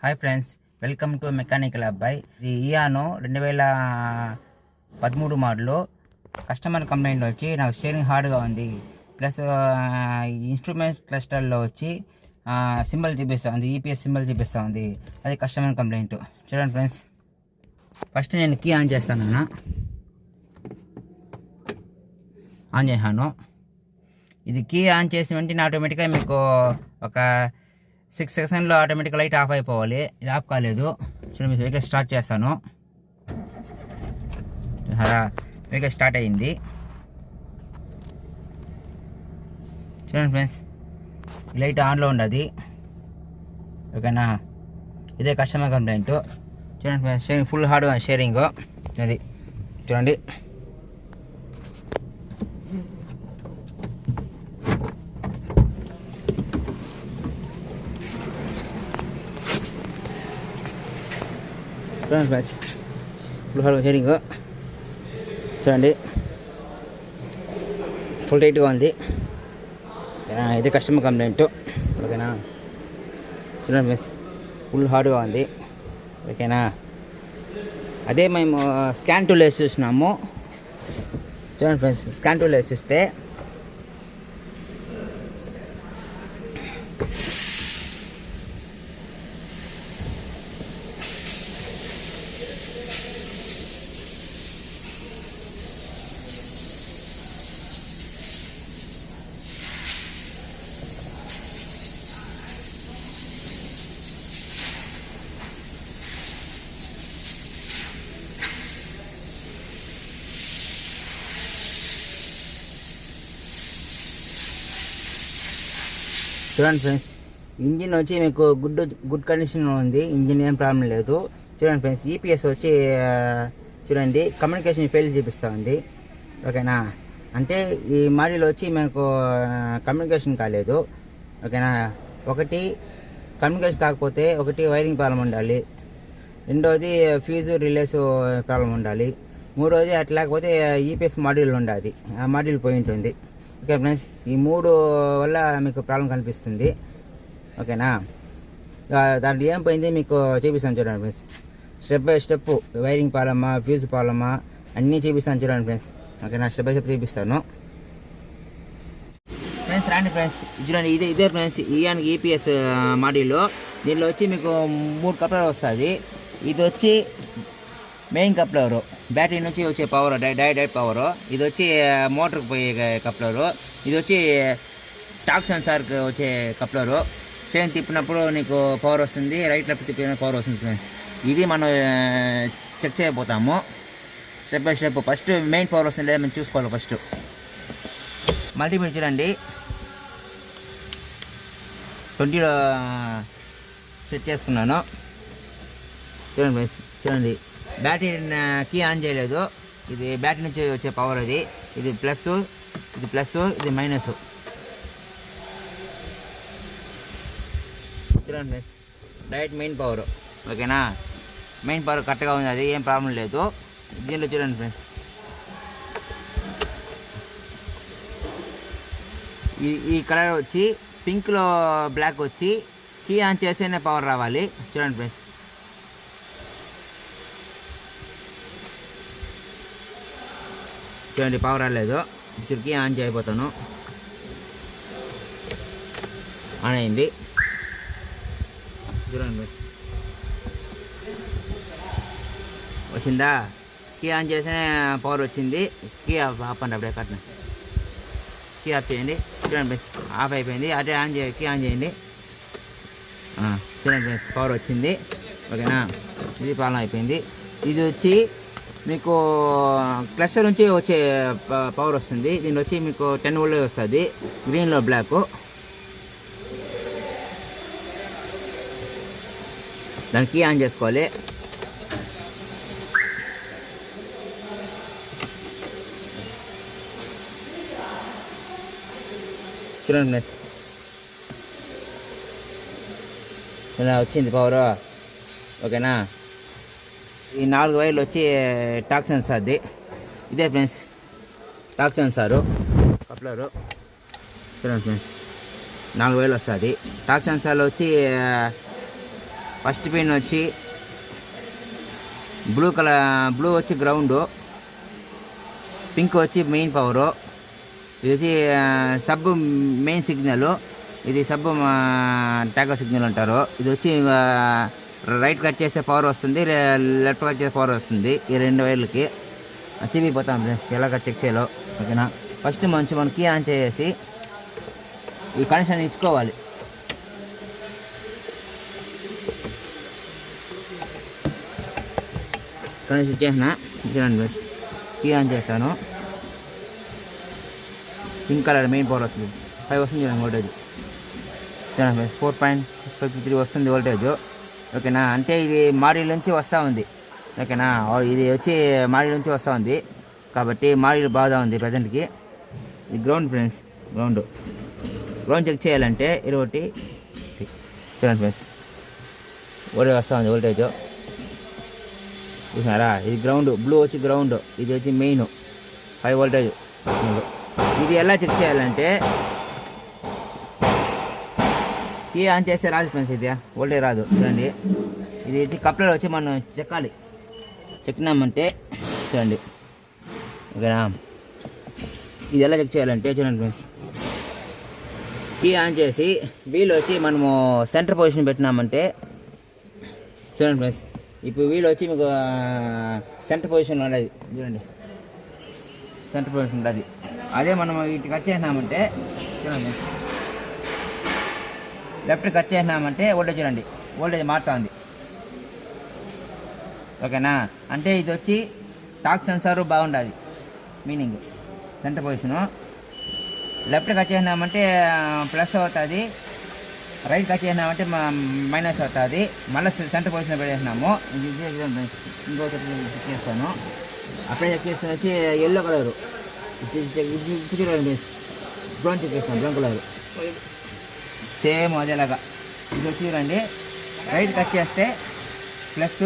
Hi friends, welcome to mechanical అబ్బాయి. ఇది ఇయానో 2013 model. Customer complaint వచ్చి నాకు స్టీరింగ్ హార్డ్గా ఉంది, ప్లస్ ఇన్స్ట్రుమెంట్ క్లస్టర్లో వచ్చి సింబల్ చూపిస్తూ ఉంది, ఈపీఎస్ సింబల్ చూపిస్తూ ఉంది. అది కస్టమర్ కంప్లైంట్. చూడండి ఫ్రెండ్స్, ఫస్ట్ నేను కీ ఆన్ చేస్తాను. ఆన్ చేశాను. ఇది కీ ఆన్ చేసిన వెంటనే ఆటోమేటిక్గా మీకు ఒక 6 సెకండ్లో ఆటోమేటిక్ లైట్ ఆఫ్ అయిపోవాలి. ఇది ఆఫ్ కాలేదు. చూడండి, వెహికల్ స్టార్ట్ చేస్తాను. వెహికల్ స్టార్ట్ అయ్యింది. చూడండి ఫ్రెండ్స్, ఈ లైట్ ఆన్లో ఉండదు. ఓకేనా, ఇదే కస్టమర్ కంప్లైంట్. చూడండి friends, sharing full hard sharing అది. చూడండి, చూడండి ఫ్రెండ్స్, ఫుల్ హార్డ్ షేరింగ్. చూడండి, ఫుల్ టైట్గా ఉంది. ఇది కస్టమర్ కంప్లైంట్. ఓకేనా, చూడండి ఫ్రెండ్స్, ఫుల్ హార్డ్గా ఉంది. ఓకేనా, అదే మేము స్కాన్ టూల్ వేసి చూసినాము. చూడండి ఫ్రెండ్స్, స్కాన్ టూల్ వేసి చూస్తే చూడండి ఫ్రెండ్స్, ఇంజిన్ వచ్చి మీకు గుడ్ కండిషన్లో ఉంది. ఇంజిన్ ఏం ప్రాబ్లం లేదు. చూడండి ఫ్రెండ్స్, ఈపీఎస్ వచ్చి చూడండి కమ్యూనికేషన్ ఫెయిల్ చూపిస్తూ ఉంది. ఓకేనా, అంటే ఈ మాడ్యూల్ వచ్చి మనకు కమ్యూనికేషన్ కాలేదు. ఓకేనా, ఒకటి కమ్యూనికేషన్ కాకపోతే ఒకటి వైరింగ్ ప్రాబ్లం ఉండాలి, రెండోది ఫ్యూజు రిలేస్ ప్రాబ్లం ఉండాలి, మూడోది అట్లా లేకపోతే ఈపీఎస్ మాడ్యూల్ ఉండాలి, ఆ మాడ్యూల్ పోయి ఉంటుంది. ఓకే ఫ్రెండ్స్, ఈ మూడు వల్ల మీకు ప్రాబ్లం కనిపిస్తుంది. ఓకేనా, దాంట్లో ఏం పోయింది మీకు చూపిస్తాను. చూడండి friends, step by step wiring ప్రాబ్లమా, ఫ్యూజ్ ప్రాబ్లమా అన్నీ చూపిస్తాను. చూడండి ఫ్రెండ్స్, ఓకేనా, స్టెప్ బై స్టెప్ చూపిస్తాను. ఫ్రెండ్స్ రండి ఫ్రెండ్స్, చూడండి, ఇదే ఫ్రెండ్స్ ఇయాన్ ఈపీఎస్ మాడ్యూల్. దీనిలో వచ్చి మీకు 3 కప్లర్ వస్తుంది. ఇది వచ్చి మెయిన్ కప్లరు, బ్యాటరీ నుంచి వచ్చే పవర్, డైరెక్ట్ పవరు. ఇది వచ్చి మోటార్కి పోయే కప్లరు. ఇది వచ్చి టాక్ సెన్సార్కి వచ్చే కప్లరు. చైన్ తిప్పినప్పుడు నీకు పవర్ వస్తుంది, రైట్ లెఫ్ట్ తిప్పిన పవర్ వస్తుంది ఫ్రెండ్స్. ఇది మనం చెక్ చేయబోతాము step by step. First main power వస్తుంది లేదా మేము చూసుకోవాలి. ఫస్ట్ మల్టీమీటర్ చూడండి, 20లో సెట్ చేసుకున్నాను. చూడండి ఫ్రెండ్స్, చూడండి, బ్యాటరీ కీ ఆన్ చేయలేదు. ఇది బ్యాటరీ నుంచి వచ్చే పవర్. ఇది ప్లస్, ఇది మైనస్. చూడండి ఫ్రెండ్స్, డైరెక్ట్ మెయిన్ పవర్. ఓకేనా, మెయిన్ పవర్ కరెక్ట్గా ఉంది, అది ఏం ప్రాబ్లం లేదు. దీనిలో చూడండి ఫ్రెండ్స్, ఈ కలర్ వచ్చి పింక్లో బ్లాక్ వచ్చి కీ ఆన్ చేస్తేనే పవర్ రావాలి. చూడండి ఫ్రెండ్స్, చూడండి, పవర్ రాలేదు. Key on చేయబోతాను. ఆన్ అయింది. చూడండి ఫ్రెండ్స్, వచ్చిందా? కీ ఆన్ చేస్తేనే పవర్ వచ్చింది. కీ ఆఫ్ అండి, అప్పుడే కట్టిన కీ ఆఫ్ చేయండి. చూడండి ఫ్రెండ్స్, ఆఫ్ అయిపోయింది. అదే కీ ఆన్ చేయండి. చూడండి ఫ్రెండ్స్, పవర్ వచ్చింది. ఓకేనా, ఇది ప్రాబ్లం అయిపోయింది. ఇది వచ్చి మీకు క్లస్టర్ నుంచి వచ్చే పవర్ వస్తుంది. దీనిలో వచ్చి మీకు 10 వోల్ట్ వస్తుంది, గ్రీన్లో బ్లాక్. దానికి ఆన్ చేసుకోవాలి. చూడండి ఫ్రెండ్స్, ఇలా వచ్చింది పవర్. ఓకేనా, ఈ 4 వైర్లు వచ్చి టాక్ సెన్సార్ది. ఇదే ఫ్రెండ్స్ టాక్ సెన్సారు కప్లరు. చూడండి ఫ్రెండ్స్, 4 వైర్లు వస్తుంది. టాక్ సెన్సార్లో వచ్చి ఫస్ట్ పిన్ వచ్చి బ్లూ వచ్చి గ్రౌండు, పింక్ వచ్చి మెయిన్ పవరు, ఇది వచ్చి సబ్ మెయిన్ సిగ్నల్, ఇది సబ్ ట్యాగర్ సిగ్నల్ అంటారు. ఇది వచ్చి రైట్ కట్ చేస్తే పవర్ వస్తుంది, లెఫ్ట్ కట్ చేస్తే పవర్ వస్తుంది. ఈ 2 వైర్లకి చెప్పిపోతాం ఫ్రెండ్స్ ఎలాగ చెక్ చేయాలో. ఓకేనా, ఫస్ట్ మనం కీ ఆన్ చేసి ఈ కనెక్షన్ ఇచ్చుకోవాలి. కనెక్షన్ ఇచ్చేసిన చూడండి ఫ్రెండ్స్, కీ ఆన్ చేస్తాను. పింక్ కలర్ మెయిన్ పవర్ వస్తుంది, 5 వస్తుంది చూడండి వోల్టేజ్. చూడండి ఫ్రెండ్స్ 4.53 వస్తుంది వోల్టేజ్. ఓకేనా, అంటే ఇది మాడ్యూల్ నుంచి వస్తూ ఉంది. ఓకేనా, ఇది వచ్చి మాడ్యూల్ నుంచి వస్తూ ఉంది కాబట్టి మాడ్యూల్ బాగా ఉంది ప్రజెంట్కి. ఇది గ్రౌండ్ ఫ్రెండ్స్, గ్రౌండ్ చెక్ చేయాలంటే ఒకటి చూడండి ఫ్రెండ్స్ వోల్టేజ్ వస్తూ ఉంది వోల్టేజ్ చూసినారా. ఇది గ్రౌండ్, బ్లూ వచ్చి గ్రౌండ్, ఇది వచ్చి మెయిన్ 5 వోల్టేజ్. ఇది ఎలా చెక్ చేయాలంటే కీ ఆన్ చేస్తే రాదు ఫ్రెండ్స్, ఇది వోల్టేజ్ రాదు. చూడండి ఇది కప్లర్ వచ్చి మనం చెక్కినామంటే చూడండి. ఓకేనా, ఇది ఎలా చెక్ చేయాలంటే చూడండి ఫ్రెండ్స్, కీ ఆన్ చేసి వీల్ వచ్చి మనము సెంటర్ పొజిషన్ పెట్టినామంటే చూడండి ఫ్రెండ్స్, ఇప్పుడు వీల్ వచ్చి మీకు సెంటర్ పొజిషన్లో ఉండదు. చూడండి సెంటర్ పొజిషన్ ఉంటుంది. అదే మనం ఇటు కట్ చేసినామంటే చూడండి, లెఫ్ట్ కట్ చేసినామంటే వోల్టేజ్ చూడండి, వోల్టేజ్ మారుతూ ఉంది. ఓకేనా, అంటే ఇది వచ్చి టాక్ సెన్సార్ బాగుంటుంది meaning. Centre position left cut చేసినామంటే ప్లస్ అవుతుంది, రైట్ కట్ చేసినామంటే మైనస్ అవుతుంది. మళ్ళీ సెంటర్ పొజిషన్ పెట్టేసినాము. ఇంకొకటి చెక్ చేస్తాను. అప్పుడే చెక్ చేస్తాను వచ్చి ఎల్లో కలరు చూడండి, బ్రౌన్ చెక్ చేస్తాను, బ్రౌన్ కలరు సేమ్ అదేలాగా. ఇది వచ్చి చూడండి, రైట్ కట్ చేస్తే ప్లస్,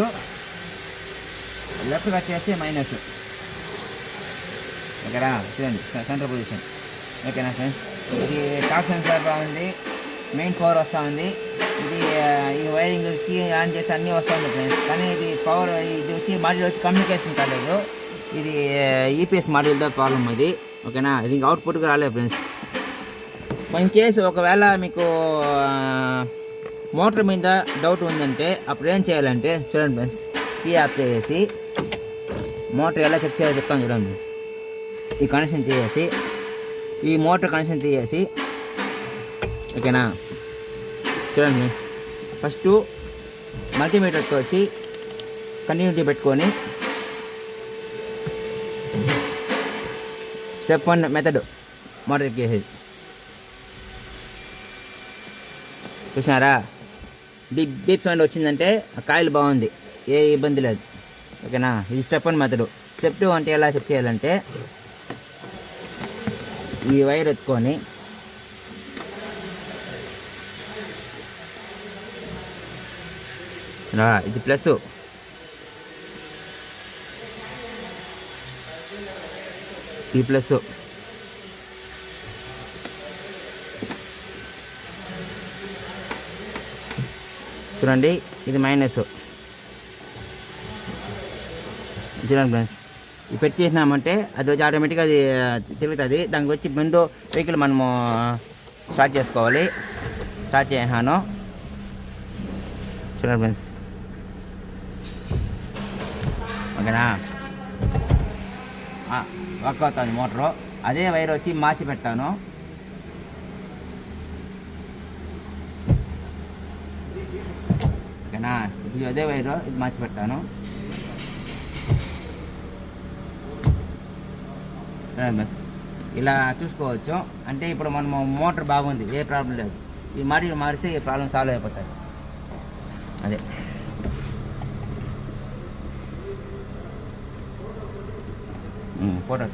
లెఫ్ట్ కట్ చేస్తే మైనస్. ఓకేనా, చూడండి సెంటర్ పొజిషన్. ఓకేనా ఫ్రెండ్స్, ఇది టాప్ సెన్సార్ బాగుంది, మెయిన్ పవర్ వస్తూ ఉంది. ఇది ఈ వైరింగ్కి ఆన్ చేస్తే అన్నీ వస్తూ ఉంది ఫ్రెండ్స్. కానీ ఇది పవర్, ఇది వచ్చి మాడ్యూల్ వచ్చి కమ్యూనికేషన్ కాలేదు, ఇది ఈపీఎస్ మాడ్యూల్తో ప్రాబ్లం ఇది. ఓకేనా, ఇది ఇంకా అవుట్పుట్గా రాలేదు ఫ్రెండ్స్. ఇన్ కేసు ఒకవేళ మీకు మోటార్ మీద డౌట్ ఉందంటే అప్పుడు ఏం చేయాలంటే చూడండి ఫ్రెండ్స్, కీ ఆఫ్ చేసి మోటార్ ఎలా చెక్ చేయాలో చెప్తాను చూడండి ఫ్రెండ్స్. ఈ కనెక్షన్ చేసి ఈ మోటార్ కనెక్షన్ తీసేసి ఓకేనా. చూడండి ఫ్రెండ్స్, ఫస్ట్ మల్టీమీటర్తో వచ్చి కంటిన్యూటీ పెట్టుకొని స్టెప్ 1 మెథడ్ మోటార్ ఎక్కేసేది. చూసినారా, బీప్ సౌండ్ వచ్చిందంటే కాయిల్ బాగుంది, ఏ ఇబ్బంది లేదు. ఓకేనా, ఇది స్టెప్ 1 మెథడ్. స్టెప్ 2 అంటే ఎలా చెక్ చేయాలంటే ఈ వైర్ ఎత్తుకొని ఇది ప్లస్, ఈ ప్లస్, చూడండి ఇది మైనస్. చూడండి ఫ్రెండ్స్, ఇది పెట్టి చేసినామంటే అది వచ్చి ఆటోమేటిక్గా అది తిరుగుతుంది. దానికి వచ్చి ముందు వెహికల్ మనము స్టార్ట్ చేసుకోవాలి. స్టార్ట్ చేసాను చూడండి ఫ్రెండ్స్. ఓకేనా, వర్క్ అవుతుంది మోటరు. అదే వైర్ వచ్చి మార్చి పెట్టాను. ఓకేనా, ఇప్పుడు అదే వైర్ ఇది మార్చి పెట్టాను. బస్ ఇలా చూసుకోవచ్చు. అంటే ఇప్పుడు మనము మోటార్ బాగుంది, ఏ ప్రాబ్లం లేదు. ఈ మాడ్యూల్ మారిస్తే ఈ ప్రాబ్లం సాల్వ్ అయిపోతుంది. అదే ఫోటో